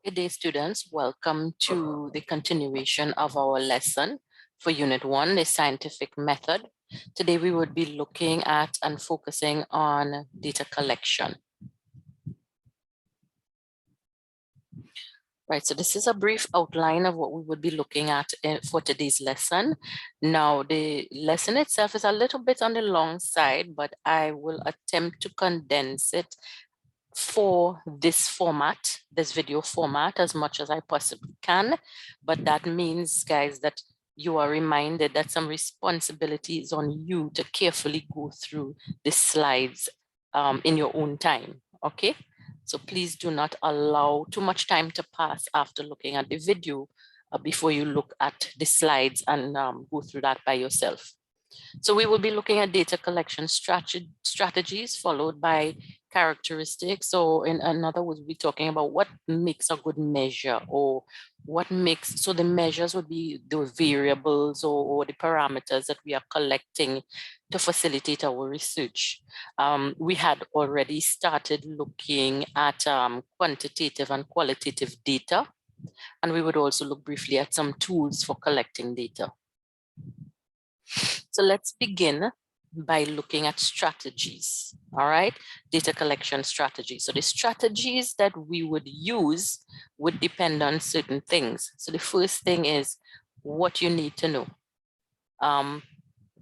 Good day, students. Welcome to the continuation of our lesson for Unit 1, the scientific method. Today, we would be looking at and focusing on data collection. Right, so this is a brief outline of what we would be looking at for today's lesson. Now, the lesson itself is a little bit on the long side, but I will attempt to condense it for this format, this video format, as much as I possibly can. But that means, guys, that you are reminded that some responsibility is on you to carefully go through the slides in your own time, okay? So please do not allow too much time to pass after looking at the video before you look at the slides and go through that by yourself. So we will be looking at data collection strategies followed by characteristics. So in other words, we'll be talking about what makes a good measure, or what makes, so the measures would be the variables or the parameters that we are collecting to facilitate our research. We had already started looking at quantitative and qualitative data, and we would also look briefly at some tools for collecting data. So let's begin by looking at strategies, all right? Data collection strategies. So the strategies that we would use would depend on certain things. So the first thing is what you need to know.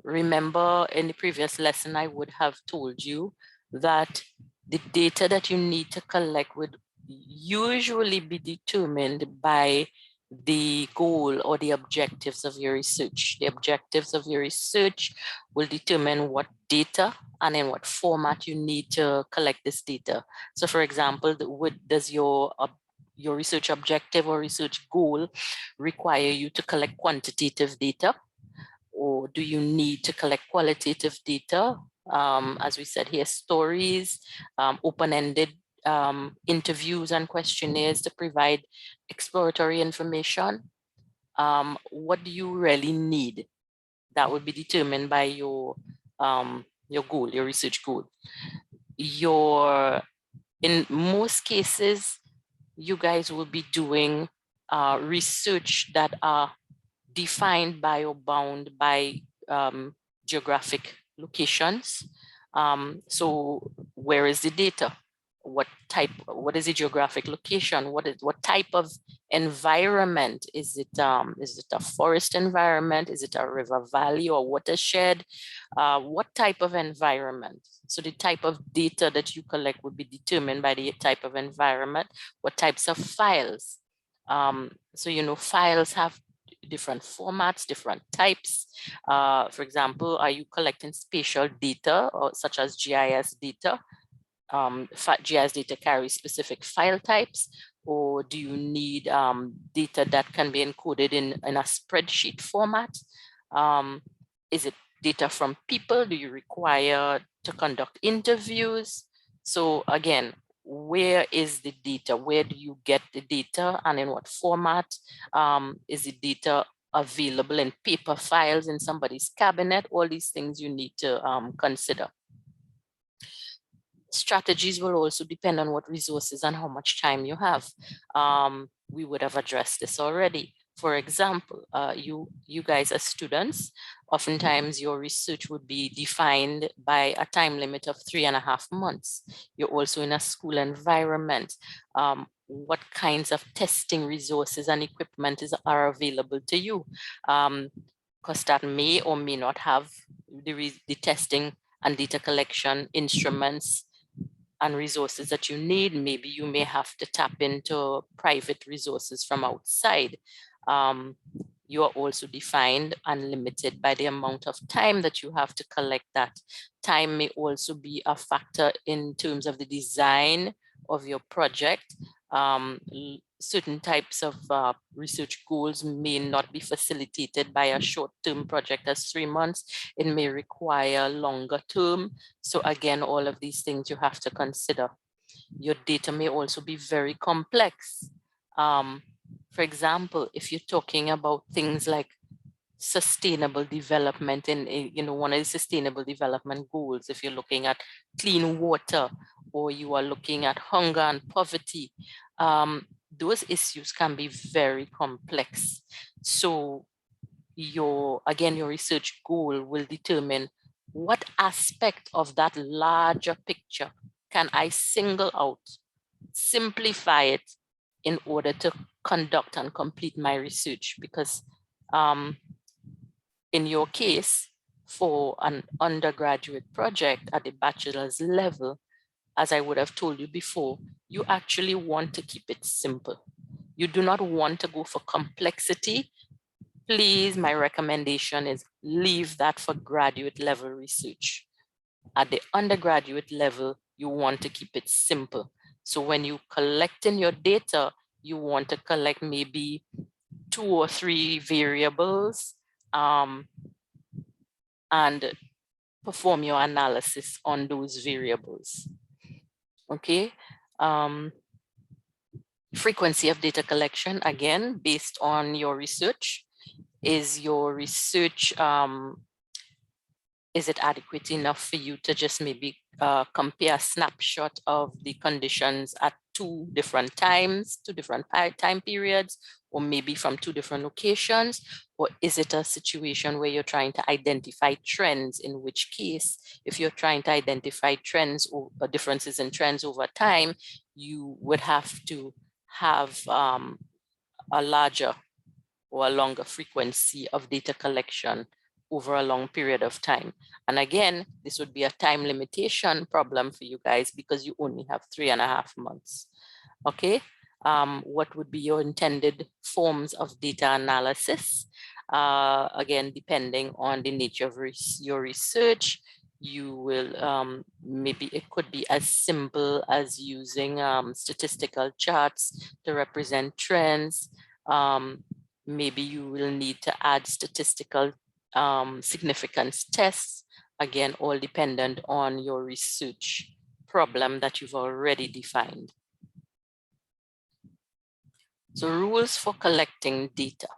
Remember in the previous lesson, I would have told you that the data that you need to collect would usually be determined by the goal or the objectives of your research. The objectives of your research will determine what data and in what format you need to collect this data. So for example, does your research objective or research goal require you to collect quantitative data? Or do you need to collect qualitative data? As we said here, stories, open-ended interviews and questionnaires to provide exploratory information. What do you really need? That would be determined by your goal, your research goal. In most cases, you guys will be doing research that are defined by or bound by geographic locations. So where is the data? What is the geographic location? What type of environment? Is it a forest environment? Is it a river valley or watershed? What type of environment? So the type of data that you collect would be determined by the type of environment. What types of files? So, you know, files have different formats, different types. For example, are you collecting spatial data or such as GIS data? GIS data carries specific file types, or do you need data that can be encoded in a spreadsheet format? Is it data from people? Do you require to conduct interviews? So again, where is the data? Where do you get the data and in what format? Is the data available in paper files in somebody's cabinet? All these things you need to consider. Strategies will also depend on what resources and how much time you have. We would have addressed this already. For example, you guys as students, oftentimes your research would be defined by a time limit of 3.5 months. You're also in a school environment. What kinds of testing resources and equipment are available to you? Because that may or may not have the testing and data collection instruments and resources that you need. Maybe you may have to tap into private resources from outside. You are also defined and limited by the amount of time that you have to collect that. Time may also be a factor in terms of the design of your project. Certain types of research goals may not be facilitated by a short-term project as 3 months. It may require longer term. So again, all of these things you have to consider. Your data may also be very complex. For example, if you're talking about things like sustainable development and one of the sustainable development goals, if you're looking at clean water or you are looking at hunger and poverty, those issues can be very complex. So your research goal will determine what aspect of that larger picture can I single out, simplify it in order to conduct and complete my research. Because in your case, for an undergraduate project at the bachelor's level, as I would have told you before, you actually want to keep it simple. You do not want to go for complexity. Please, my recommendation is leave that for graduate level research. At the undergraduate level, you want to keep it simple. So when you collect in your data, you want to collect maybe 2 or 3 variables and perform your analysis on those variables. Okay. Frequency of data collection, again, based on your research. Is your research, is it adequate enough for you to just maybe compare a snapshot of the conditions at 2 different times, 2 different time periods, or maybe from 2 different locations? Or is it a situation where you're trying to identify trends, in which case, if you're trying to identify trends or differences in trends over time, you would have to have a larger or a longer frequency of data collection over a long period of time. And again, this would be a time limitation problem for you guys because you only have 3.5 months. Okay, what would be your intended forms of data analysis? Again, depending on the nature of your research, you will, maybe it could be as simple as using statistical charts to represent trends. Maybe you will need to add statistical significance tests, again, all dependent on your research problem that you've already defined. So rules for collecting data.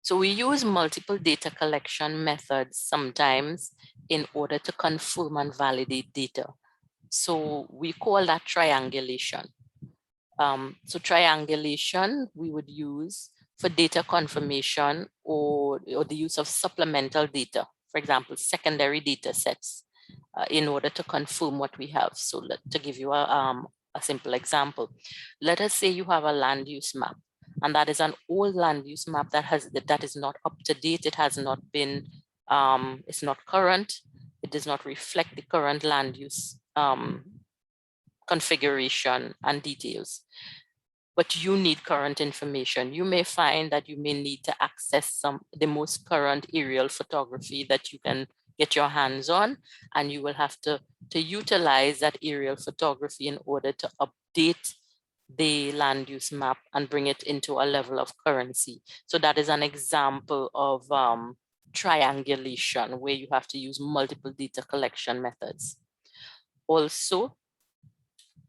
So we use multiple data collection methods sometimes in order to confirm and validate data. So we call that triangulation. So triangulation we would use for data confirmation or the use of supplemental data, for example, secondary data sets, in order to confirm what we have. So to give you a simple example, let us say you have a land use map, and that is an old land use map that is not up to date. It has not been, it's not current. It does not reflect the current land use configuration and details, but you need current information. You may find that you may need to access the most current aerial photography that you can get your hands on, and you will have to utilize that aerial photography in order to update the land use map and bring it into a level of currency. So that is an example of triangulation, where you have to use multiple data collection methods. Also,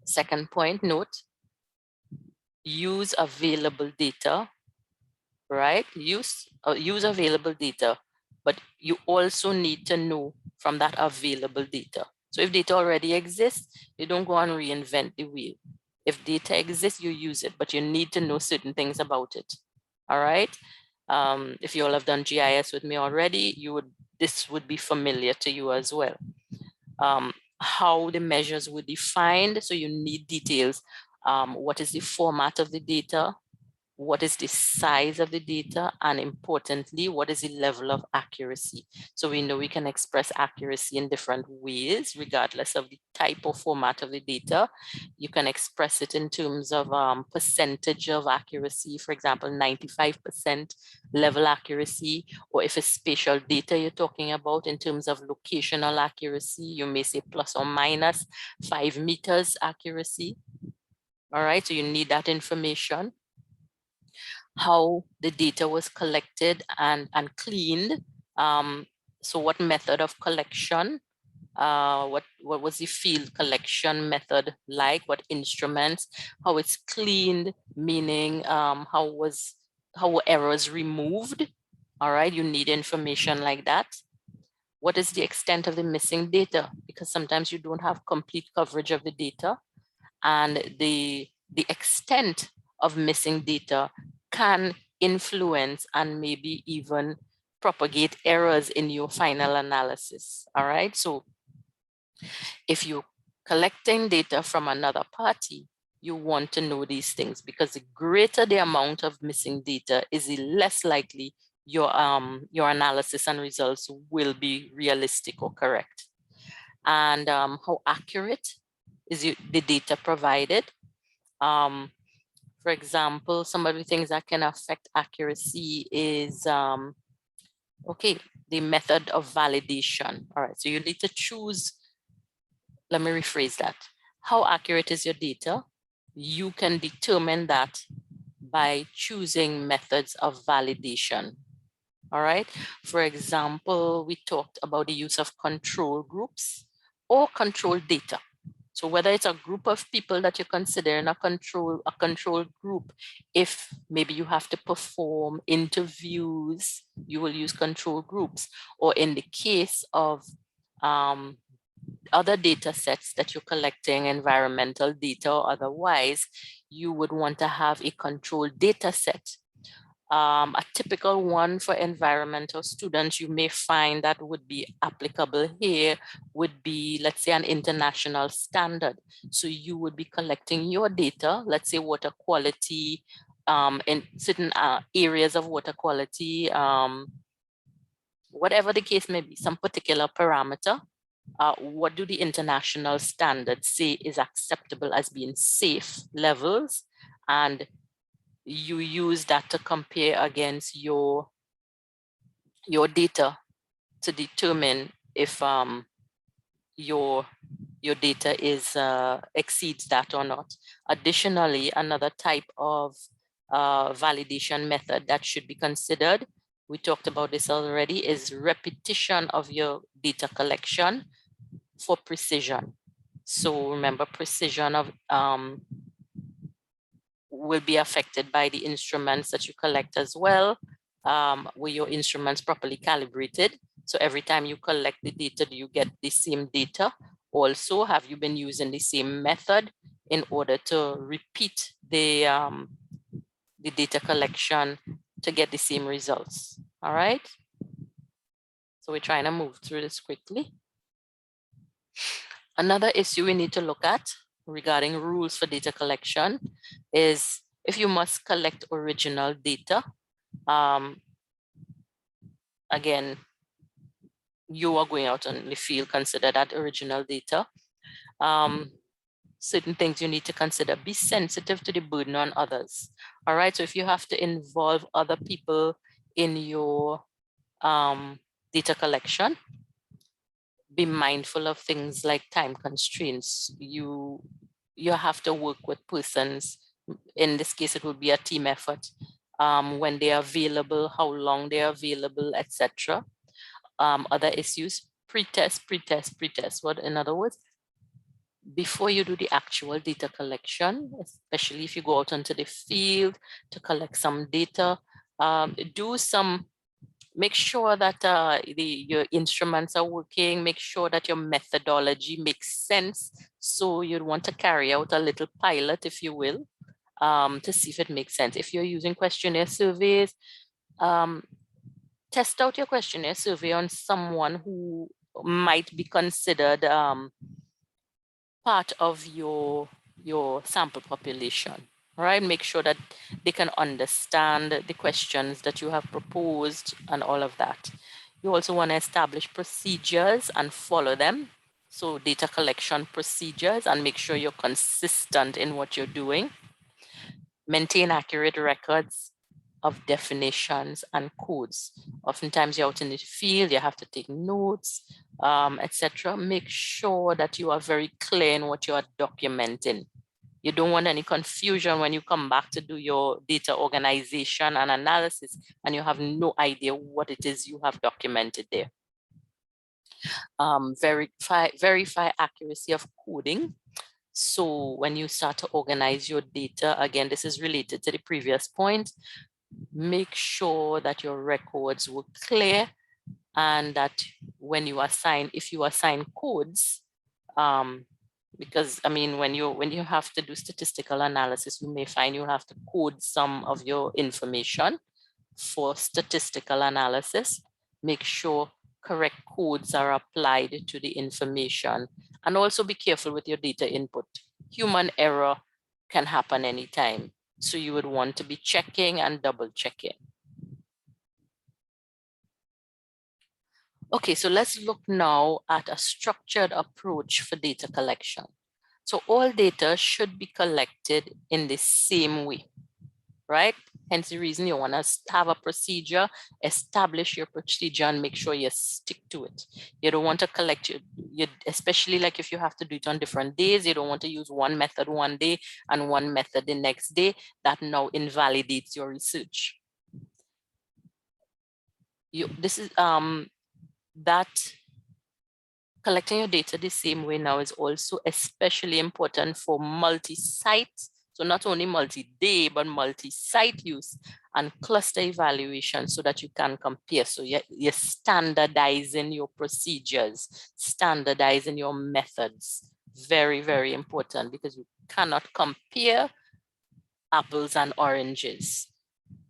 second point, note, use available data, right? Use available data, but you also need to know from that available data. So if data already exists, you don't go and reinvent the wheel. If data exists, you use it, but you need to know certain things about it. All right. If you all have done GIS with me already, this would be familiar to you as well. How the measures were defined. So you need details. What is the format of the data? What is the size of the data? And importantly, what is the level of accuracy? So we know we can express accuracy in different ways, regardless of the type or format of the data. You can express it in terms of percentage of accuracy, for example, 95% level accuracy, or if it's spatial data you're talking about in terms of locational accuracy, you may say plus or minus 5 meters accuracy. All right, so you need that information. How the data was collected and cleaned. So what method of collection? What was the field collection method like? What instruments? How it's cleaned, meaning how were errors removed? All right, you need information like that. what is the extent of the missing data? Because sometimes you don't have complete coverage of the data, and the extent of missing data can influence and maybe even propagate errors in your final analysis. All right, so if you're collecting data from another party, you want to know these things, because the greater the amount of missing data is, the less likely your analysis and results will be realistic or correct. And how accurate is the data provided? For example, some of the things that can affect accuracy is, okay, the method of validation. All right, so you need to choose, let me rephrase that. How accurate is your data? You can determine that by choosing methods of validation. All right. For example, we talked about the use of control groups or control data. So whether it's a group of people that you consider in a control group, if maybe you have to perform interviews, you will use control groups. Or in the case of other data sets that you're collecting, environmental data or otherwise, you would want to have a control data set. A typical one for environmental students you may find that would be applicable here would be, let's say, an international standard. So you would be collecting your data, let's say water quality, in certain areas of water quality, whatever the case may be, some particular parameter. What do the international standards say is acceptable as being safe levels? And you use that to compare against your data to determine if your data is exceeds that or not. Additionally, another type of validation method that should be considered, we talked about this already, is repetition of your data collection for precision. So remember, precision of will be affected by the instruments that you collect as well. Were your instruments properly calibrated? So every time you collect the data, do you get the same data? Also, have you been using the same method in order to repeat the data collection to get the same results? All right. So we're trying to move through this quickly. Another issue we need to look at regarding rules for data collection is if you must collect original data. Again, you are going out on the field, consider that original data. Certain things you need to consider: be sensitive to the burden on others. All right, so if you have to involve other people in your data collection, be mindful of things like time constraints. You have to work with persons. In this case, it would be a team effort. When they are available, how long they are available, etc. Other issues: pre-test. What, in other words, before you do the actual data collection, especially if you go out into the field to collect some data, make sure that your instruments are working, make sure that your methodology makes sense. So you'd want to carry out a little pilot, if you will, to see if it makes sense. If you're using questionnaire surveys, test out your questionnaire survey on someone who might be considered part of your sample population. Right, make sure that they can understand the questions that you have proposed and all of that. You also want to establish procedures and follow them. So data collection procedures, and make sure you're consistent in what you're doing. Maintain accurate records of definitions and codes. Oftentimes you're out in the field, you have to take notes, etc. Make sure that you are very clear in what you are documenting. You don't want any confusion when you come back to do your data organization and analysis and you have no idea what it is you have documented there. Verify accuracy of coding. So when you start to organize your data, again, this is related to the previous point, make sure that your records were clear and that when you assign, if you assign codes, because I mean, when you have to do statistical analysis, you may find you have to code some of your information for statistical analysis. Make sure correct codes are applied to the information, and also be careful with your data input. Human error can happen anytime, so you would want to be checking and double checking. Okay, so let's look now at a structured approach for data collection. So all data should be collected in the same way, right? Hence the reason you want to have a procedure, establish your procedure, and make sure you stick to it. You don't want to collect you especially like if you have to do it on different days, you don't want to use one method one day and one method the next day. That now invalidates your research. That collecting your data the same way now is also especially important for multi-site. So not only multi-day, but multi-site use and cluster evaluation so that you can compare. So you're standardizing your procedures, standardizing your methods. Very, very important, because you cannot compare apples and oranges.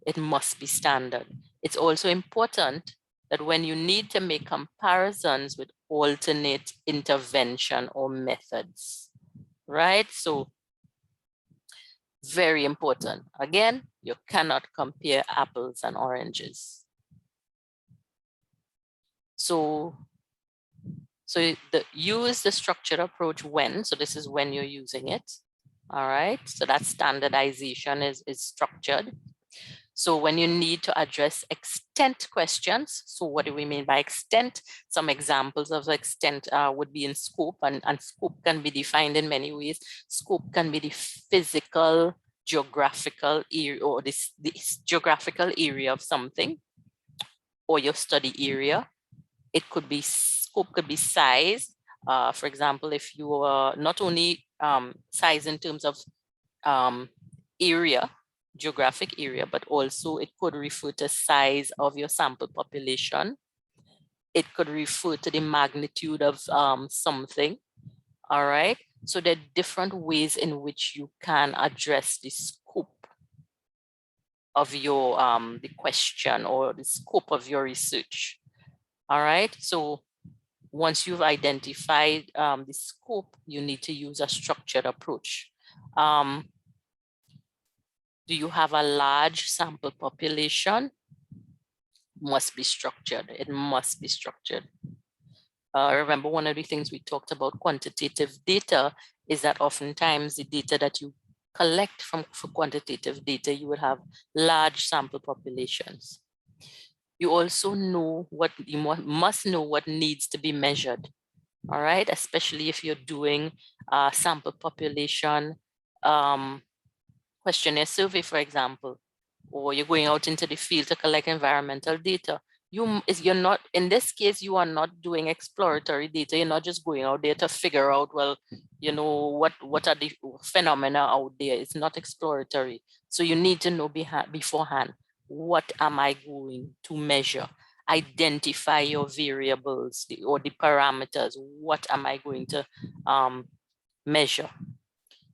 It must be standard. It's also important that when you need to make comparisons with alternate intervention or methods, right? So very important. Again, you cannot compare apples and oranges. So use the structured approach when, so this is when you're using it. All right, so that standardization is structured. So when you need to address extent questions, so what do we mean by extent? Some examples of extent would be in scope, and scope can be defined in many ways. Scope can be the physical, geographical area, or this geographical area of something, or your study area. It could be, scope could be size. For example, if you are not only size in terms of area, geographic area, but also it could refer to size of your sample population. It could refer to the magnitude of something. All right. So there are different ways in which you can address the scope of your the question or the scope of your research. All right. So once you've identified the scope, you need to use a structured approach. Do you have a large sample population? Must be structured. It must be structured. Remember, one of the things we talked about quantitative data is that oftentimes the data that you collect for quantitative data, you would have large sample populations. You also know what you must know what needs to be measured. All right, especially if you're doing sample population questionnaire survey, for example, or you're going out into the field to collect environmental data. You're not, in this case, you are not doing exploratory data. You're not just going out there to figure out, well, you know, what are the phenomena out there. It's not exploratory. So you need to know beforehand, what am I going to measure? Identify your variables or the parameters. What am I going to measure?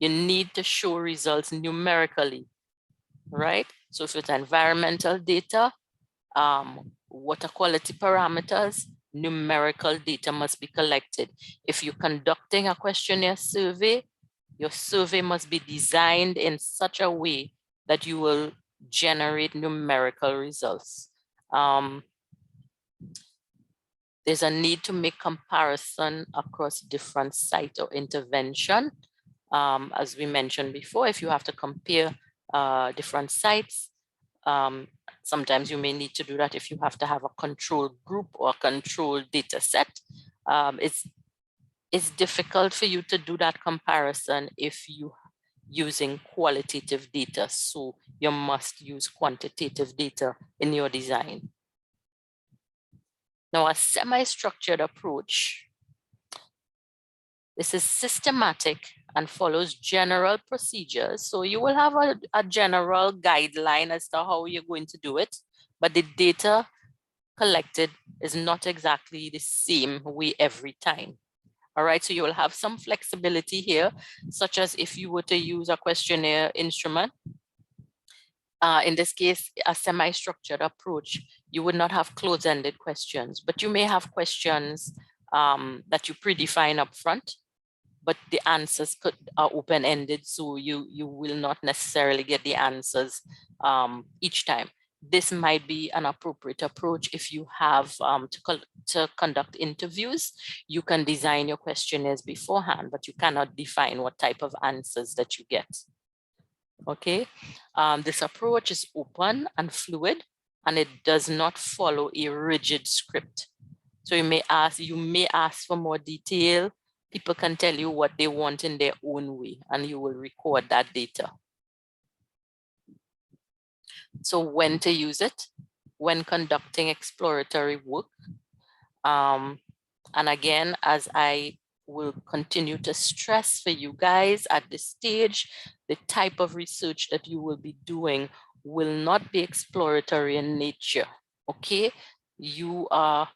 You need to show results numerically, right? So if it's environmental data, water quality parameters, numerical data must be collected. If you're conducting a questionnaire survey, your survey must be designed in such a way that you will generate numerical results. There's a need to make comparison across different sites or intervention. As we mentioned before, if you have to compare different sites, sometimes you may need to do that if you have to have a control group or control data set. It's difficult for you to do that comparison if you using qualitative data. So you must use quantitative data in your design. Now, a semi-structured approach, this is systematic and follows general procedures. So you will have a general guideline as to how you're going to do it, but the data collected is not exactly the same way every time. All right, so you will have some flexibility here, such as if you were to use a questionnaire instrument. In this case, a semi-structured approach, you would not have closed-ended questions, but you may have questions that you predefine up front, but the answers are open-ended, so you will not necessarily get the answers each time. This might be an appropriate approach if you have to conduct interviews. You can design your questionnaires beforehand, but you cannot define what type of answers that you get. Okay, this approach is open and fluid, and it does not follow a rigid script. So you may ask for more detail. People can tell you what they want in their own way, and you will record that data. So when to use it? When conducting exploratory work. And again, as I will continue to stress for you guys at this stage, the type of research that you will be doing will not be exploratory in nature, okay? You are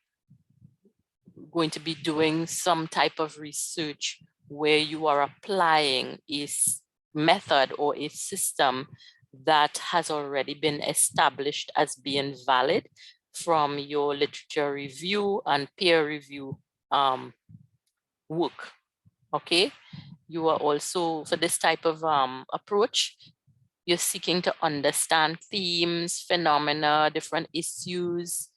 going to be doing some type of research where you are applying a method or a system that has already been established as being valid from your literature review and peer review work, okay? You are also, for this type of approach, you're seeking to understand themes, phenomena, different issues.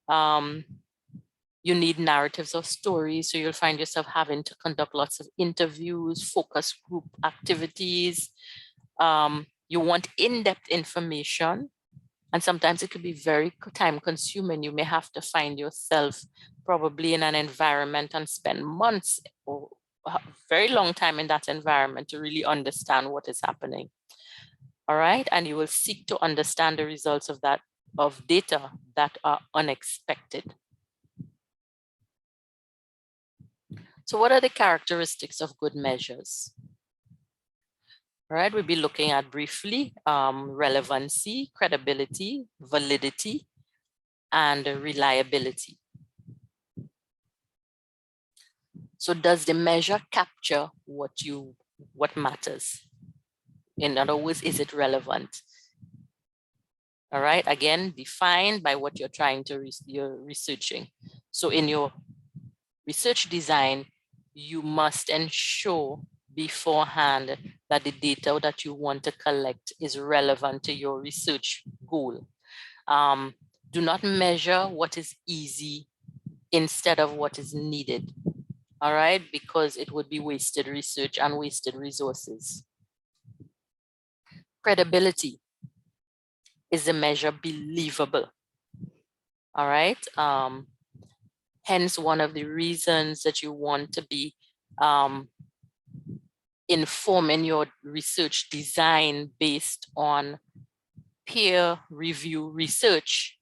You need narratives or stories, so you'll find yourself having to conduct lots of interviews, focus group activities. You want in-depth information, and sometimes it could be very time consuming. You may have to find yourself probably in an environment and spend months or a very long time in that environment to really understand what is happening. All right, and you will seek to understand the results of data that are unexpected. So what are the characteristics of good measures? All right, we'll be looking at briefly relevancy, credibility, validity, and reliability. So does the measure capture what matters? In other words, is it relevant? All right, again, defined by what you're trying to, you're researching. So in your research design, you must ensure beforehand that the data that you want to collect is relevant to your research goal. Do not measure what is easy instead of what is needed, all right? Because it would be wasted research and wasted resources. Credibility. Is the measure believable? All right. Hence, one of the reasons that you want to be informing your research design based on peer review research.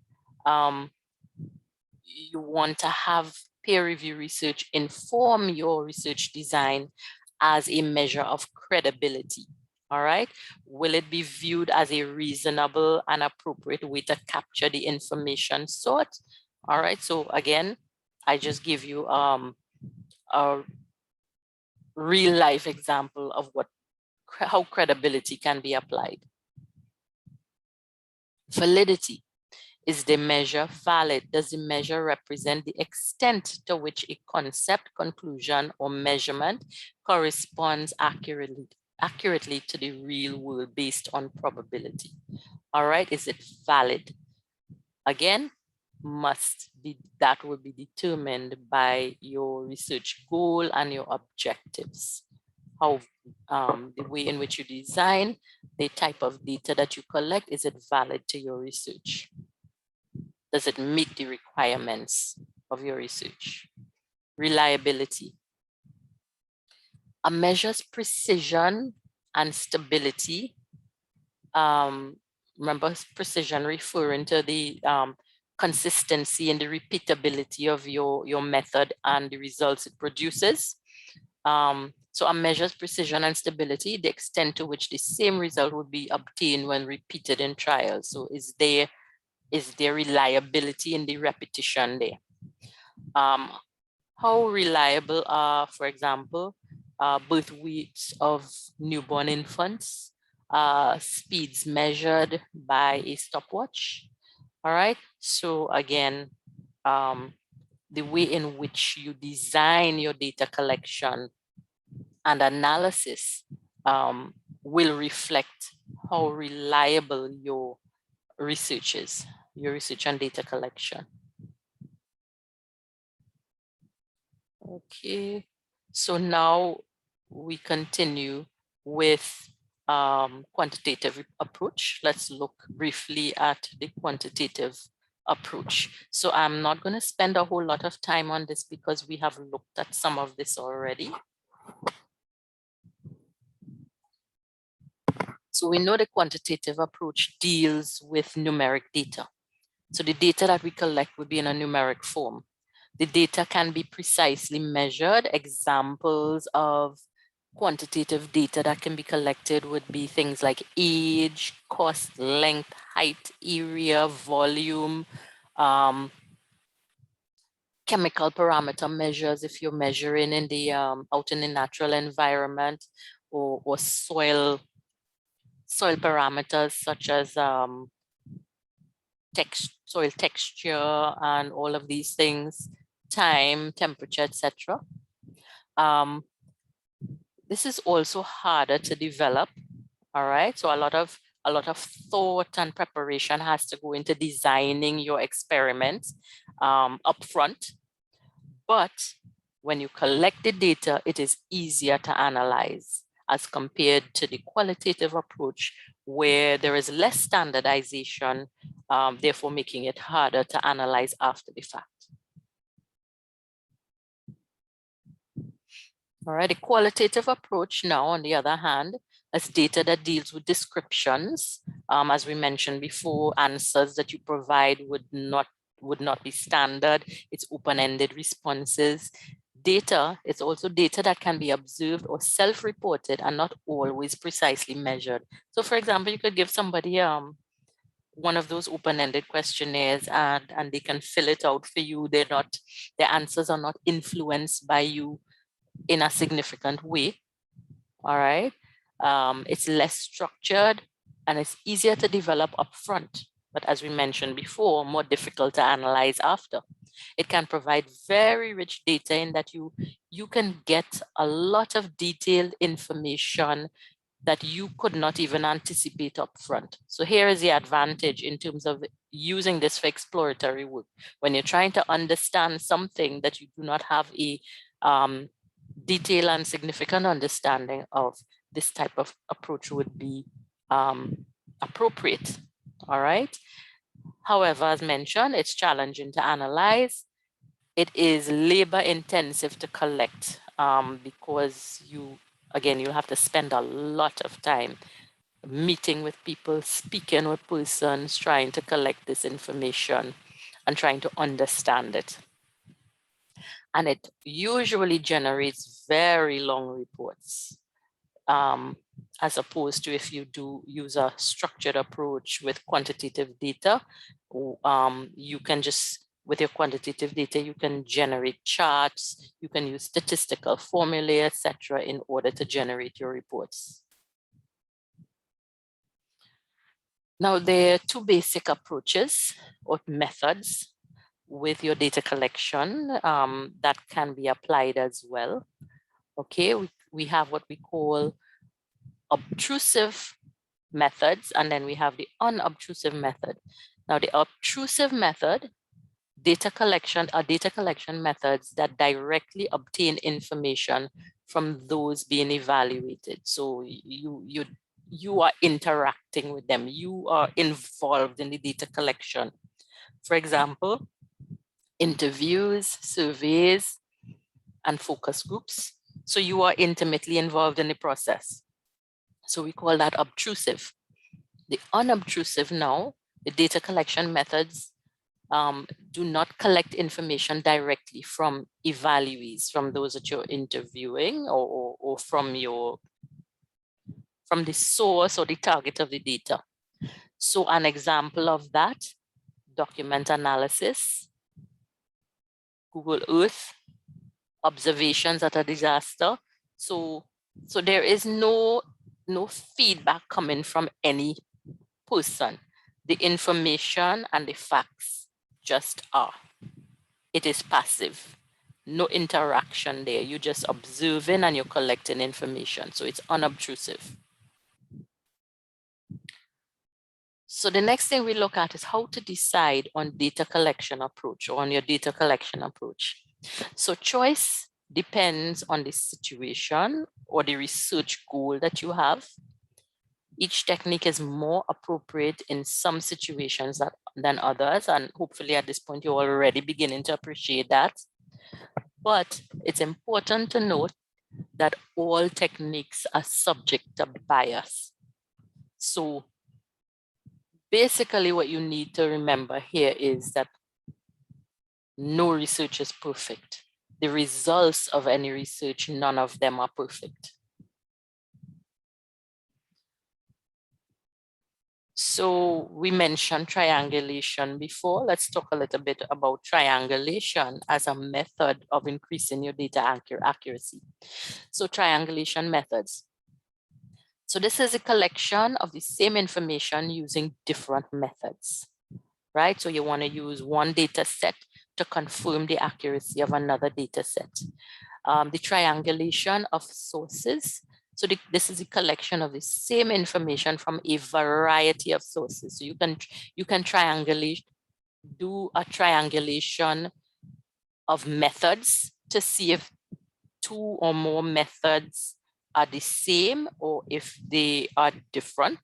You want to have peer review research inform your research design as a measure of credibility. All right. Will it be viewed as a reasonable and appropriate way to capture the information sought? All right. So again, I just give you a real life example of how credibility can be applied. Validity. Is the measure valid? Does the measure represent the extent to which a concept, conclusion, or measurement corresponds accurately to the real world based on probability? All right, is it valid? Again, that will be determined by your research goal and your objectives. How the way in which you design, the type of data that you collect, is it valid to your research? Does it meet the requirements of your research? Reliability. A measure's precision and stability. Remember, precision referring to the consistency and the repeatability of your method and the results it produces. So a measure's precision and stability, the extent to which the same result would be obtained when repeated in trials. So is there Is there reliability in the repetition there? How reliable are, for example, birth weights of newborn infants, speeds measured by a stopwatch? All right, so again, the way in which you design your data collection and analysis will reflect how reliable your research is, your research and data collection. Okay, so now we continue with quantitative approach. Let's look briefly at the quantitative approach. So I'm not going to spend a whole lot of time on this because we have looked at some of this already. So we know the quantitative approach deals with numeric data. So the data that we collect would be in a numeric form. The data can be precisely measured. Examples of quantitative data that can be collected would be things like age, cost, length, height, area, volume, chemical parameter measures if you're measuring in the out in the natural environment, or soil parameters such as soil texture and all of these things, time, temperature, etc. This is also harder to develop. All right, so a lot of thought and preparation has to go into designing your experiments upfront. But when you collect the data, it is easier to analyze as compared to the qualitative approach, where there is less standardization, therefore making it harder to analyze after the fact. All right, the qualitative approach now, on the other hand, is data that deals with descriptions. As we mentioned before, answers that you provide would not be standard. It's open-ended responses. Data, it's also data that can be observed or self-reported and not always precisely measured. So for example, you could give somebody one of those open-ended questionnaires and they can fill it out for you. Their answers are not influenced by you in a significant way. All right. It's less structured and it's easier to develop upfront. But as we mentioned before, more difficult to analyze after. It can provide very rich data in that you can get a lot of detailed information that you could not even anticipate upfront. So here is the advantage in terms of using this for exploratory work. When you're trying to understand something that you do not have a detailed and significant understanding of, this type of approach would be appropriate. All right. However, as mentioned, it's challenging to analyze. It is labor intensive to collect because you'll have to spend a lot of time meeting with people, speaking with persons, trying to collect this information and trying to understand it. And it usually generates very long reports, as opposed to if you do use a structured approach with quantitative data. You can just, with your quantitative data, you can generate charts, you can use statistical formulae, etc., in order to generate your reports. Now, there are two basic approaches or methods with your data collection that can be applied as well. Okay, we have what we call obtrusive methods, and then we have the unobtrusive method. Now, the obtrusive method, data collection methods that directly obtain information from those being evaluated. So you are interacting with them. You are involved in the data collection. For example, interviews, surveys, and focus groups. So you are intimately involved in the process. So we call that obtrusive. The unobtrusive now, the data collection methods do not collect information directly from evaluees, from those that you're interviewing, or from the source or the target of the data. So an example of that document analysis, Google Earth, observations at a disaster. So there is no feedback coming from any person. The information and the facts just are. It is passive. No interaction there. You're just observing and you're collecting information. So it's unobtrusive. So the next thing we look at is how to decide on data collection approach or on your data collection approach. So choice depends on the situation or the research goal that you have. Each technique is more appropriate in some situations than others. And hopefully at this point, you're already beginning to appreciate that. But it's important to note that all techniques are subject to bias. So basically what you need to remember here is that no research is perfect. The results of any research, none of them are perfect. So we mentioned triangulation before. Let's talk a little bit about triangulation as a method of increasing your data accuracy. So triangulation methods. So this is a collection of the same information using different methods, right? So you want to use one data set to confirm the accuracy of another data set. The triangulation of sources. So this is a collection of the same information from a variety of sources. So you can triangulate, do a triangulation of methods to see if two or more methods are the same or if they are different.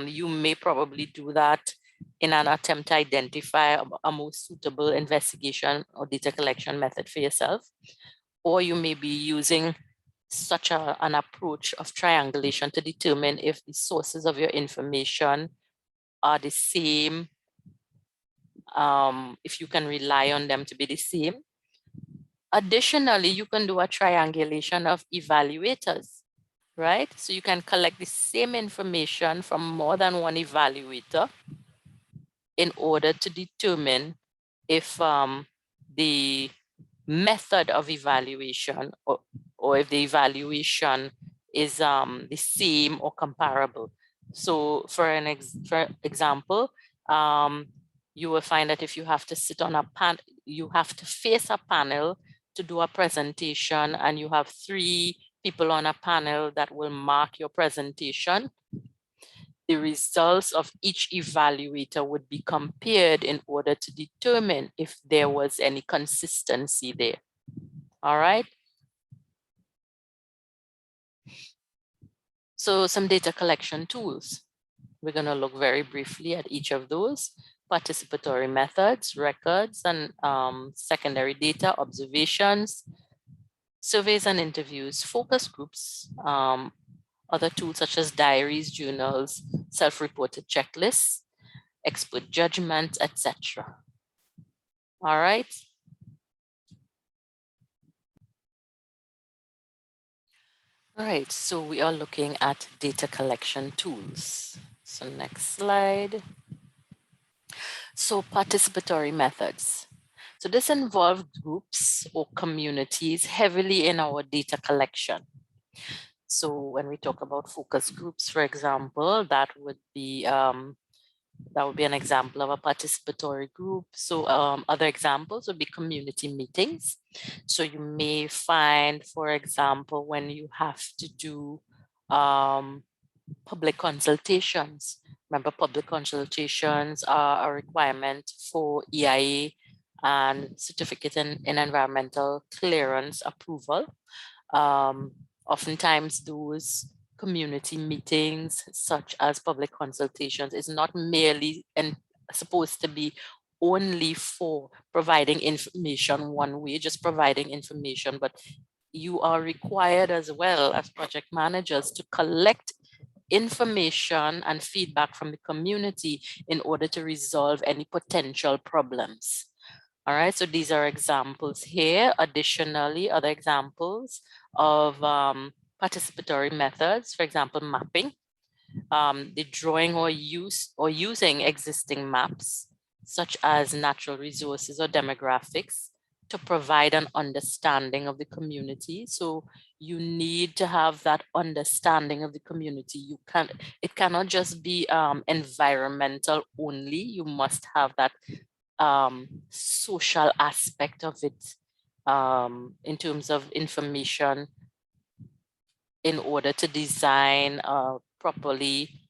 You may probably do that in an attempt to identify a more suitable investigation or data collection method for yourself. Or you may be using such an approach of triangulation to determine if the sources of your information are the same, if you can rely on them to be the same. Additionally, you can do a triangulation of evaluators, right? So you can collect the same information from more than one evaluator in order to determine if the method of evaluation or if the evaluation is the same or comparable. So for example, you will find that if you have to sit on a panel, you have to face a panel to do a presentation and you have 3 people on a panel that will mark your presentation. The results of each evaluator would be compared in order to determine if there was any consistency there. All right. So some data collection tools. We're going to look very briefly at each of those. Participatory methods, records, and secondary data, observations, surveys and interviews, focus groups, other tools such as diaries, journals, self-reported checklists, expert judgment, etc. All right. All right, so we are looking at data collection tools. So next slide. So participatory methods. So this involves groups or communities heavily in our data collection. So when we talk about focus groups, for example, that would be an example of a participatory group. So other examples would be community meetings. So you may find, for example, when you have to do public consultations. Remember, public consultations are a requirement for EIA and certificate in environmental clearance approval. Oftentimes those community meetings, such as public consultations, is not merely supposed to be only for providing information one way, just providing information, but you are required as well as project managers to collect information and feedback from the community in order to resolve any potential problems. All right, so these are examples here. Additionally, other examples of participatory methods, for example, mapping, the drawing or using existing maps, such as natural resources or demographics, to provide an understanding of the community. So you need to have that understanding of the community. It cannot just be environmental only. You must have that social aspect of it in terms of information in order to design properly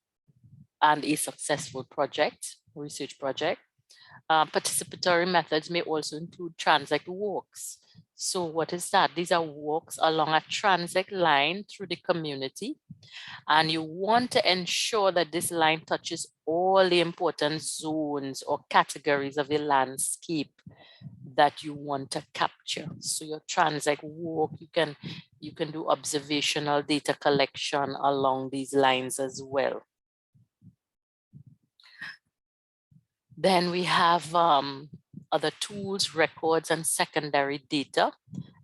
and a successful research project. Participatory methods may also include transect walks. So what is that? These are walks along a transect line through the community. And you want to ensure that this line touches all the important zones or categories of the landscape that you want to capture. So your transect walk, you can do observational data collection along these lines as well. Then we have other tools, records, and secondary data.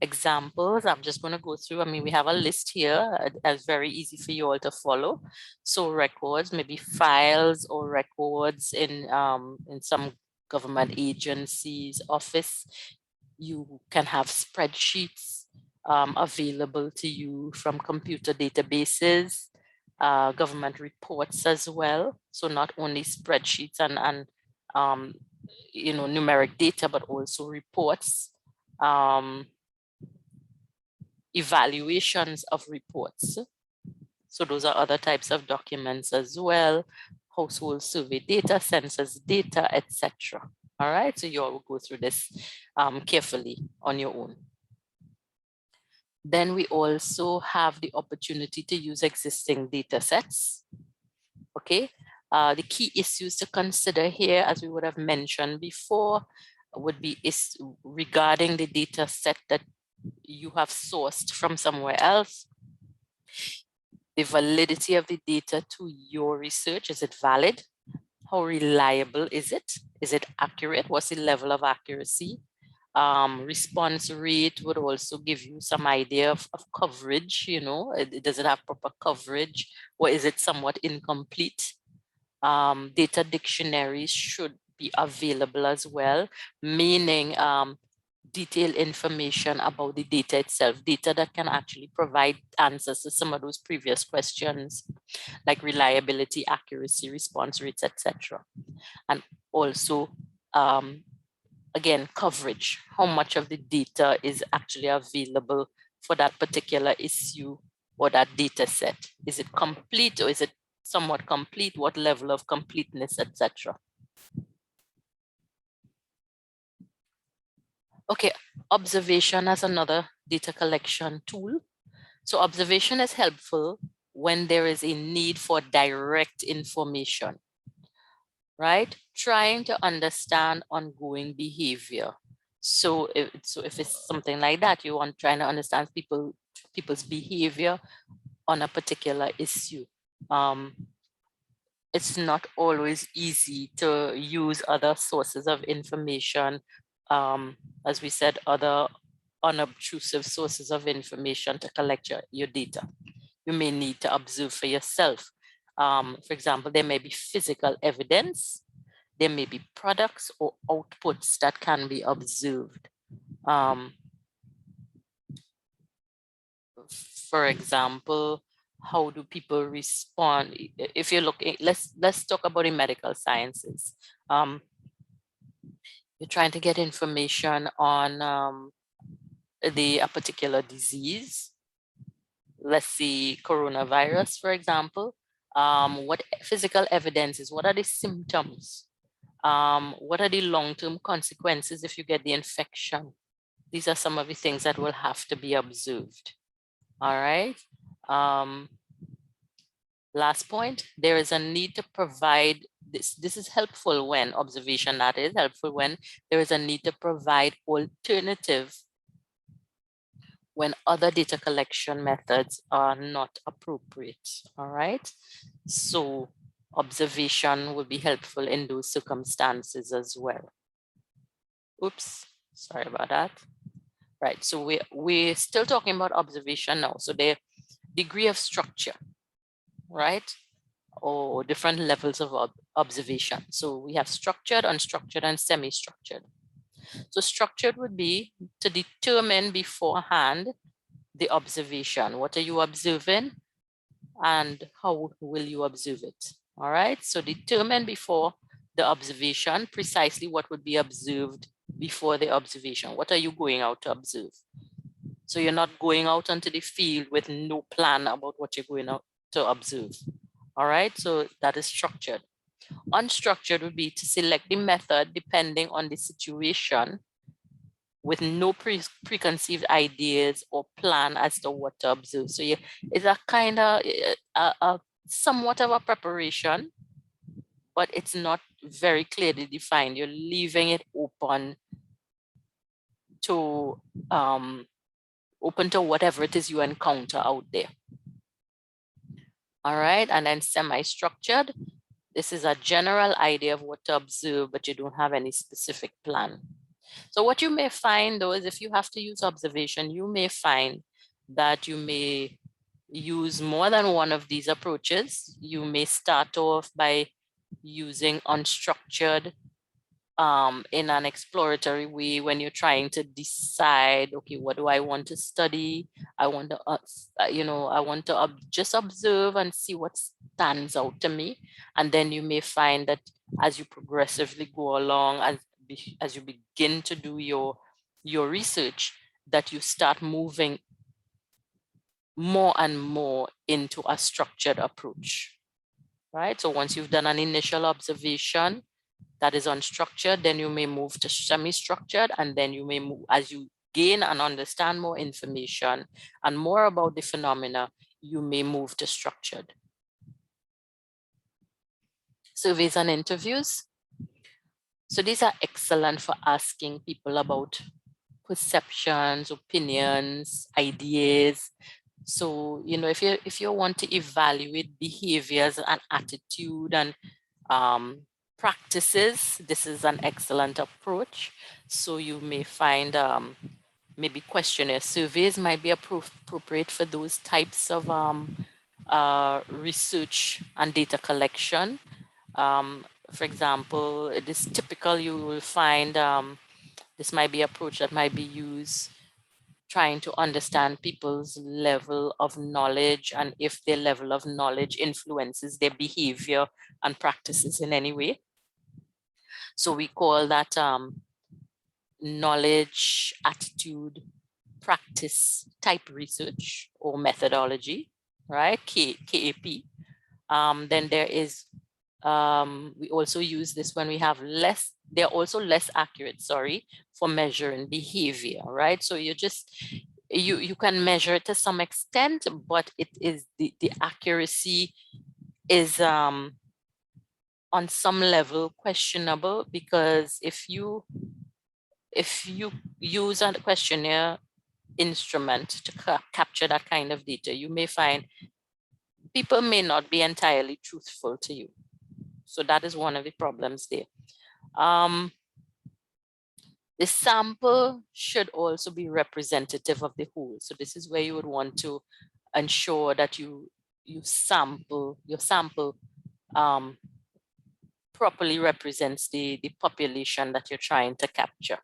Examples, I'm just going to go through. I mean, we have a list here that's very easy for you all to follow. So records, maybe files or records in some government agencies, office. You can have spreadsheets available to you from computer databases, government reports as well. So not only spreadsheets and you know, numeric data, but also reports, evaluations of reports. So those are other types of documents as well, household survey data, census data, etc. All right, so you all will go through this carefully on your own. Then we also have the opportunity to use existing data sets. Okay, the key issues to consider here, as we would have mentioned before, would be regarding the data set that you have sourced from somewhere else. The validity of the data to your research, is it valid? How reliable is it? Is it accurate? What's the level of accuracy? Response rate would also give you some idea of coverage, you know, does it have proper coverage, or is it somewhat incomplete? Data dictionaries should be available as well, meaning detailed information about the data itself, data that can actually provide answers to some of those previous questions, like reliability, accuracy, response rates, etc. And also, again, coverage, how much of the data is actually available for that particular issue or that data set. Is it complete or is it somewhat complete? What level of completeness, etc. Okay, observation as another data collection tool. So observation is helpful when there is a need for direct information, right? Trying to understand ongoing behavior. So if it's something like that, you want trying to understand people's behavior on a particular issue. It's not always easy to use other sources of information. As we said, other unobtrusive sources of information to collect your data. You may need to observe for yourself. For example, there may be physical evidence, there may be products or outputs that can be observed. For example, how do people respond? If you look, let's talk about the medical sciences. You're trying to get information on a particular disease. Let's see, coronavirus, for example. What physical evidence is? What are the symptoms? What are the long-term consequences if you get the infection? These are some of the things that will have to be observed. All right. Last point, there is a need to provide this. This is helpful when observation, that is helpful when there is a need to provide alternative when other data collection methods are not appropriate. All right. So observation will be helpful in those circumstances as well. Oops, sorry about that. Right, so we're still talking about observation now. So the degree of structure, right? or different levels of observation. So we have structured, unstructured, and semi-structured. So structured would be to determine beforehand the observation. What are you observing and how will you observe it? All right, so determine before the observation precisely what would be observed before the observation. What are you going out to observe? So you're not going out onto the field with no plan about what you're going out to observe. All right, so that is structured. Unstructured would be to select the method depending on the situation with no preconceived ideas or plan as to what to observe. So it's a kind of somewhat of a preparation, but it's not very clearly defined. You're leaving it open to whatever it is you encounter out there. All right, and then semi-structured. This is a general idea of what to observe, but you don't have any specific plan. So what you may find though is if you have to use observation, you may find that you may use more than one of these approaches. You may start off by using unstructured in an exploratory way when you're trying to decide, okay, what do I want to study? I want to, I want to just observe and see what stands out to me. And then you may find that as you progressively go along, as you begin to do your research, that you start moving more and more into a structured approach, right? So once you've done an initial observation that is unstructured, then you may move to semi-structured, and then you may move, as you gain and understand more information and more about the phenomena, you may move to structured. Surveys and interviews. So these are excellent for asking people about perceptions, opinions, ideas. So, if you want to evaluate behaviors and attitude and practices, this is an excellent approach. So you may find maybe questionnaire surveys might be appropriate for those types of research and data collection. For example, it is typical, you will find this might be an approach that might be used trying to understand people's level of knowledge and if their level of knowledge influences their behavior and practices in any way. So we call that knowledge, attitude, practice type research or methodology, right? KAP. Then there is, we also use this when we have they're also less accurate, for measuring behavior, right? So you can measure it to some extent, but it is the accuracy is on some level questionable, because if you use a questionnaire instrument to capture that kind of data, you may find people may not be entirely truthful to you. So that is one of the problems there. The sample should also be representative of the whole. So this is where you would want to ensure that your sample properly represents the population that you're trying to capture.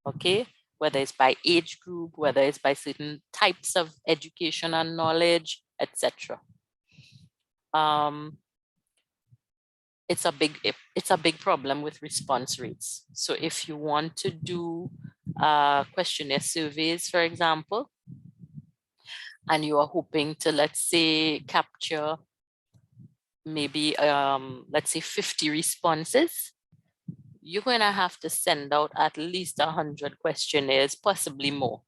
Okay, whether it's by age group, whether it's by certain types of education and knowledge, etc. It's a big problem with response rates. So if you want to do questionnaire surveys, for example, and you are hoping to, let's say, capture maybe, let's say 50 responses, you're going to have to send out at least 100 questionnaires, possibly more.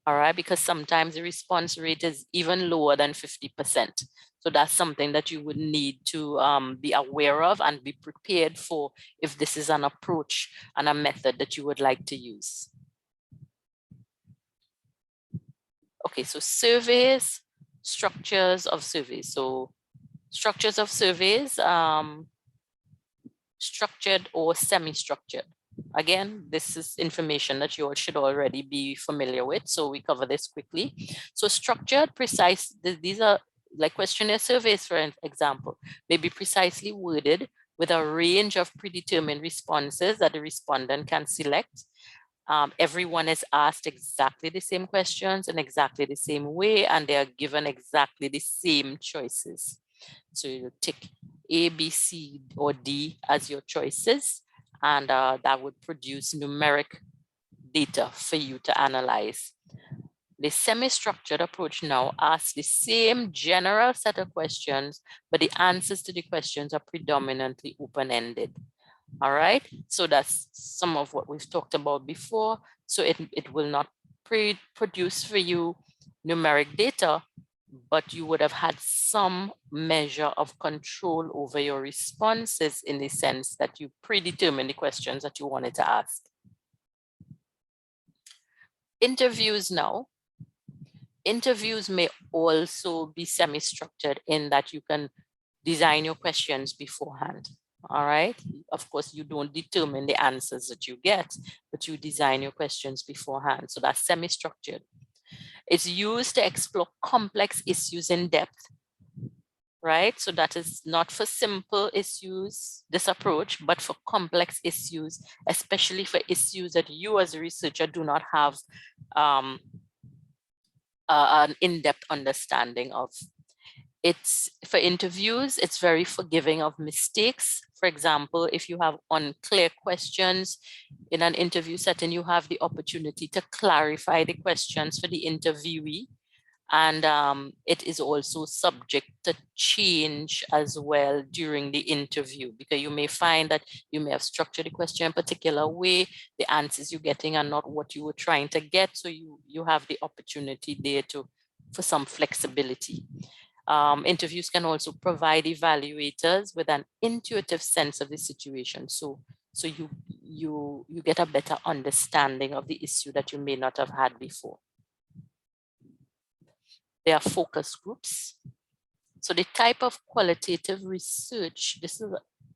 All right, because sometimes the response rate is even lower than 50%. So that's something that you would need to be aware of and be prepared for if this is an approach and a method that you would like to use. Okay, so surveys, structures of surveys. So structures of surveys, structured or semi-structured. Again, this is information that you all should already be familiar with, so we cover this quickly. So structured, precise, these are like questionnaire surveys, for example, may be precisely worded with a range of predetermined responses that the respondent can select. Everyone is asked exactly the same questions in exactly the same way, and they are given exactly the same choices. So you tick A, B, C, or D as your choices, and that would produce numeric data for you to analyze. The semi-structured approach now asks the same general set of questions, but the answers to the questions are predominantly open-ended. All right, so that's some of what we've talked about before. So it will not produce for you numeric data, but you would have had some measure of control over your responses in the sense that you predetermined the questions that you wanted to ask. Interviews now. Interviews may also be semi-structured in that you can design your questions beforehand. All right. Of course, you don't determine the answers that you get, but you design your questions beforehand. So that's semi-structured. It's used to explore complex issues in depth, right? So that is not for simple issues, this approach, but for complex issues, especially for issues that you as a researcher do not have an in-depth understanding of. It's for interviews, it's very forgiving of mistakes. For example, if you have unclear questions in an interview setting, you have the opportunity to clarify the questions for the interviewee. And it is also subject to change as well during the interview, because you may find that you may have structured the question in a particular way. The answers you're getting are not what you were trying to get. So you have the opportunity there for some flexibility. Interviews can also provide evaluators with an intuitive sense of the situation. So you get a better understanding of the issue that you may not have had before. There are focus groups. So the type of qualitative research, this is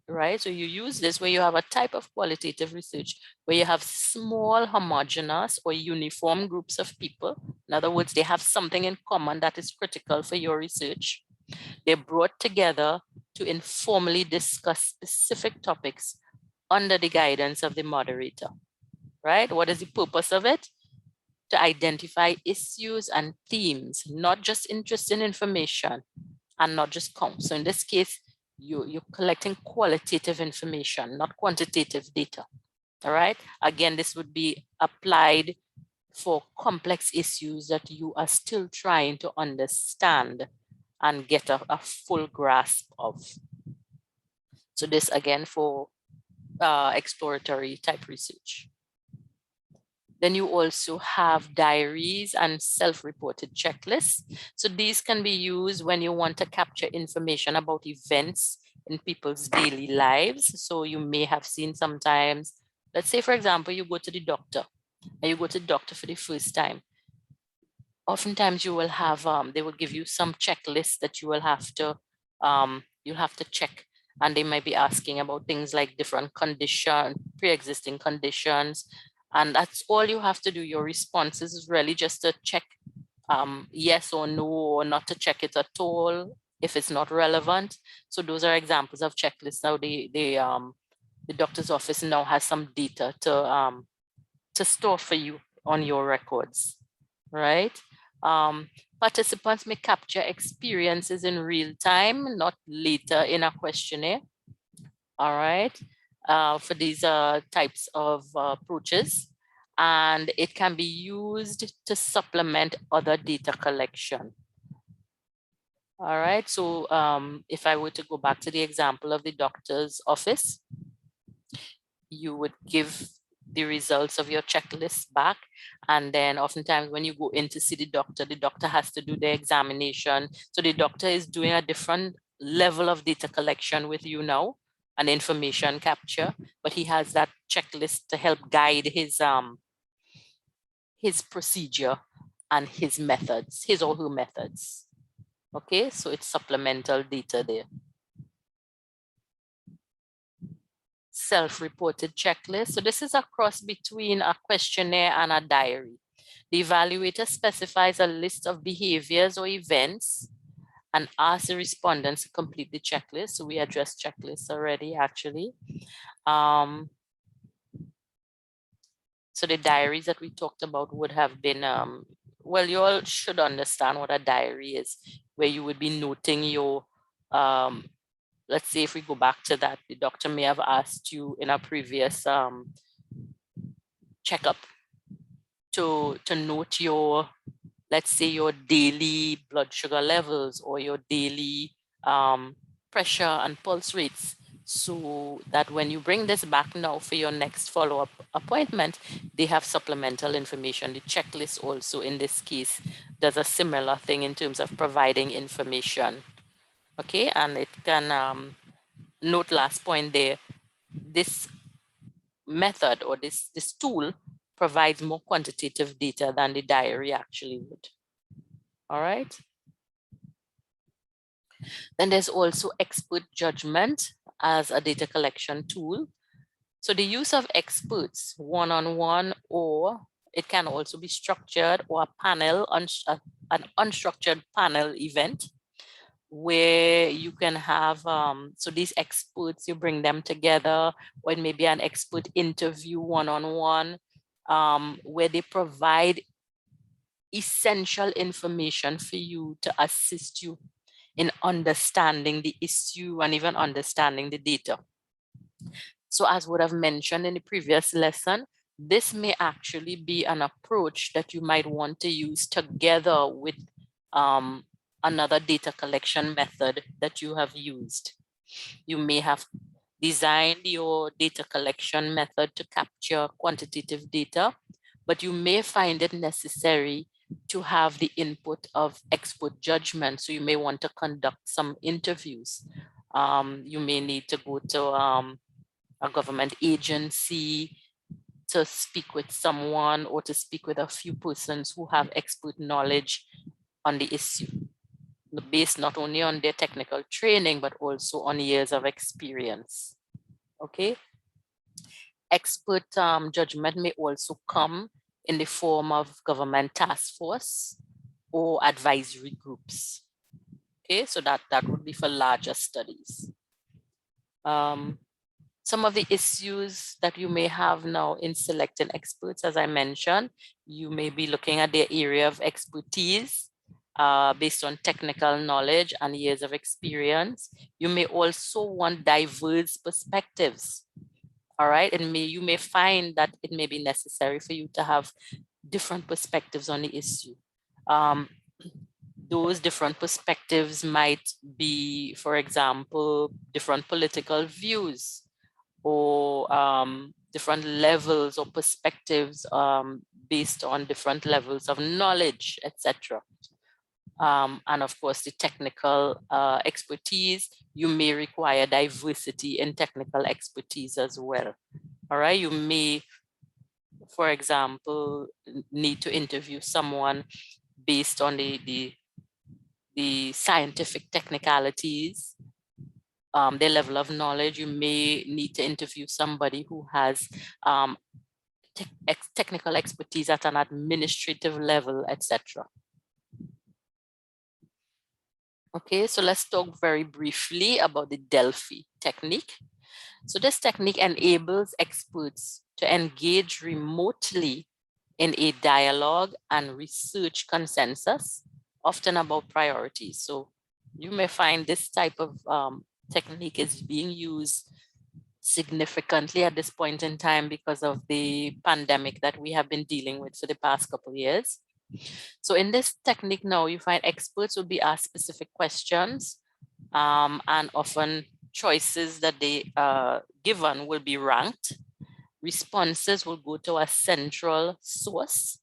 right. So you use this where you have a type of qualitative research where you have small homogeneous or uniform groups of people. In other words, they have something in common that is critical for your research. They're brought together to informally discuss specific topics under the guidance of the moderator, right? What is the purpose of it? To identify issues and themes, not just interesting information and not just count. So in this case, you're collecting qualitative information, not quantitative data. All right. Again, this would be applied for complex issues that you are still trying to understand and get a full grasp of. So this again for exploratory type research. Then you also have diaries and self-reported checklists. So these can be used when you want to capture information about events in people's daily lives. So you may have seen sometimes, let's say, for example, you go to the doctor and you go to the doctor for the first time. Oftentimes you will have, they will give you some checklists that you will have to, you'll have to check. And they might be asking about things like different condition, pre-existing conditions. And that's all you have to do. Your responses is really just to check yes or no, or not to check it at all if it's not relevant. So those are examples of checklists. Now the doctor's office now has some data to store for you on your records, right? Participants may capture experiences in real time, not later in a questionnaire. All right. For these types of approaches, and it can be used to supplement other data collection. All right, so if I were to go back to the example of the doctor's office, you would give the results of your checklist back. And then oftentimes when you go in to see the doctor has to do the examination. So the doctor is doing a different level of data collection with you now, and information capture, but he has that checklist to help guide his procedure and his methods, his or her methods. Okay, so it's supplemental data there. Self-reported checklist. So this is a cross between a questionnaire and a diary. The evaluator specifies a list of behaviors or events and ask the respondents to complete the checklist. So we addressed checklists already, actually. So the diaries that we talked about would have been, well, you all should understand what a diary is, where you would be noting your, let's say if we go back to that, the doctor may have asked you in a previous checkup to note your, let's say your daily blood sugar levels or your daily pressure and pulse rates, so that when you bring this back now for your next follow-up appointment, they have supplemental information. The checklist also in this case does a similar thing in terms of providing information. Okay, and it can, note last point there, this method or this tool provides more quantitative data than the diary actually would. All right. Then there's also expert judgment as a data collection tool. So the use of experts one-on-one, or it can also be structured, or a panel, an unstructured panel event, where you can have, so these experts, you bring them together, or it may be an expert interview one-on-one, where they provide essential information for you to assist you in understanding the issue and even understanding the data. So as would have mentioned in the previous lesson, this may actually be an approach that you might want to use together with another data collection method that you have used. You may have designed your data collection method to capture quantitative data, but you may find it necessary to have the input of expert judgment. So you may want to conduct some interviews. You may need to go to a government agency to speak with someone, or to speak with a few persons who have expert knowledge on the issue, based not only on their technical training, but also on years of experience. Okay. Expert judgment may also come in the form of government task force or advisory groups. Okay, so that would be for larger studies. Some of the issues that you may have now in selecting experts, as I mentioned, you may be looking at their area of expertise based on technical knowledge and years of experience. You may also want diverse perspectives. All right, and you may find that it may be necessary for you to have different perspectives on the issue. Those different perspectives might be, for example, different political views, or different levels or perspectives based on different levels of knowledge, etc. And of course, the technical expertise, you may require diversity in technical expertise as well. All right, you may, for example, need to interview someone based on the scientific technicalities, their level of knowledge. You may need to interview somebody who has technical expertise at an administrative level, etc. Okay, so let's talk very briefly about the Delphi technique. So this technique enables experts to engage remotely in a dialogue and research consensus, often about priorities. So you may find this type of technique is being used significantly at this point in time because of the pandemic that we have been dealing with for the past couple of years. So in this technique now, you find experts will be asked specific questions, and often choices that they given will be ranked. Responses will go to a central source.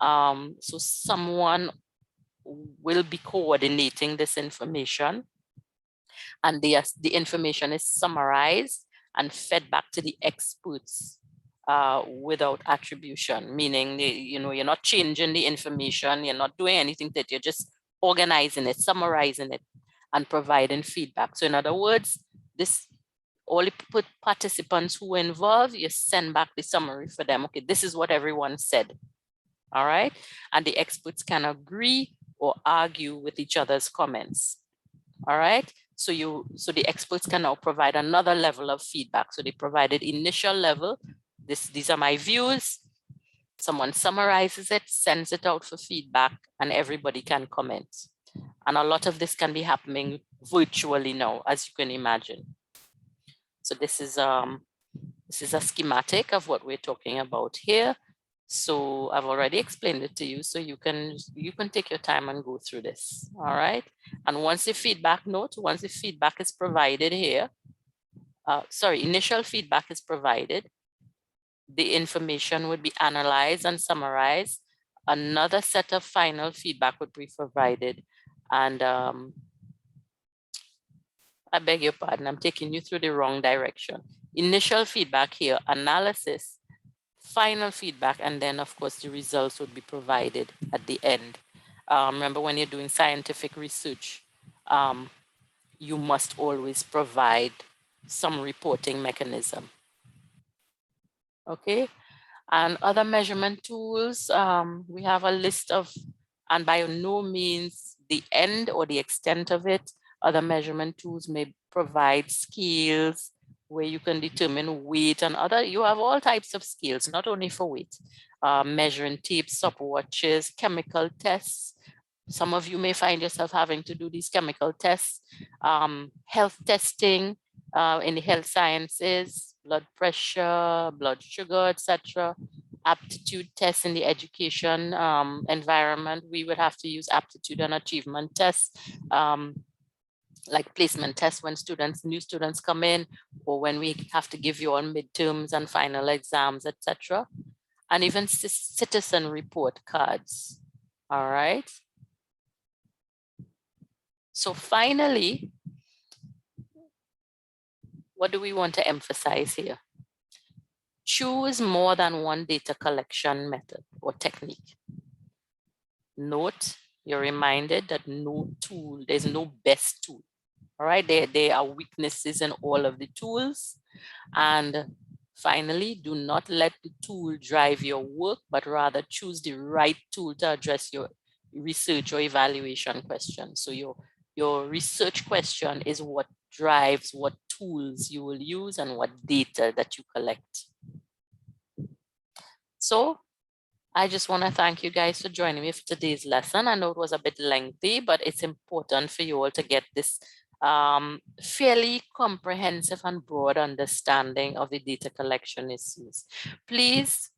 So someone will be coordinating this information, and the information is summarized and fed back to the experts without attribution, meaning you're not changing the information, you're not doing anything, that you're just organizing it, summarizing it, and providing feedback. So in other words, all the participants who were involved, you send back the summary for them. Okay, this is what everyone said. All right, and the experts can agree or argue with each other's comments. All right. So the experts can now provide another level of feedback. So they provided initial level. These are my views. Someone summarizes it, sends it out for feedback, and everybody can comment. And a lot of this can be happening virtually now, as you can imagine. So this is a schematic of what we're talking about here. So I've already explained it to you, so you can take your time and go through this. All right. And once the feedback is provided here, initial feedback is provided, the information would be analyzed and summarized. Another set of final feedback would be provided. And I beg your pardon, I'm taking you through the wrong direction. Initial feedback here, analysis, final feedback, and then of course the results would be provided at the end. Remember, when you're doing scientific research, you must always provide some reporting mechanism. Okay, and other measurement tools, we have a list of, and by no means the end or the extent of it. Other measurement tools may provide scales where you can determine weight and you have all types of scales, not only for weight, measuring tape, stopwatches, chemical tests. Some of you may find yourself having to do these chemical tests, health testing in the health sciences, blood pressure, blood sugar, etc. Aptitude tests in the education environment. We would have to use aptitude and achievement tests, like placement tests when new students come in, or when we have to give you on midterms and final exams, etc. And even citizen report cards. All right. So finally, what do we want to emphasize here? Choose more than one data collection method or technique. Note, you're reminded that there's no best tool. All right, there are weaknesses in all of the tools. And finally, do not let the tool drive your work, but rather choose the right tool to address your research or evaluation question. So your research question is what drives what tools you will use and what data that you collect. So I just want to thank you guys for joining me for today's lesson. I know it was a bit lengthy, but it's important for you all to get this fairly comprehensive and broad understanding of the data collection issues. Please,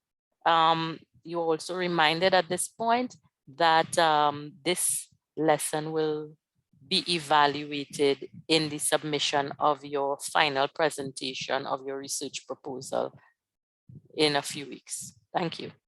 you're also reminded at this point that this lesson will be evaluated in the submission of your final presentation of your research proposal in a few weeks. Thank you.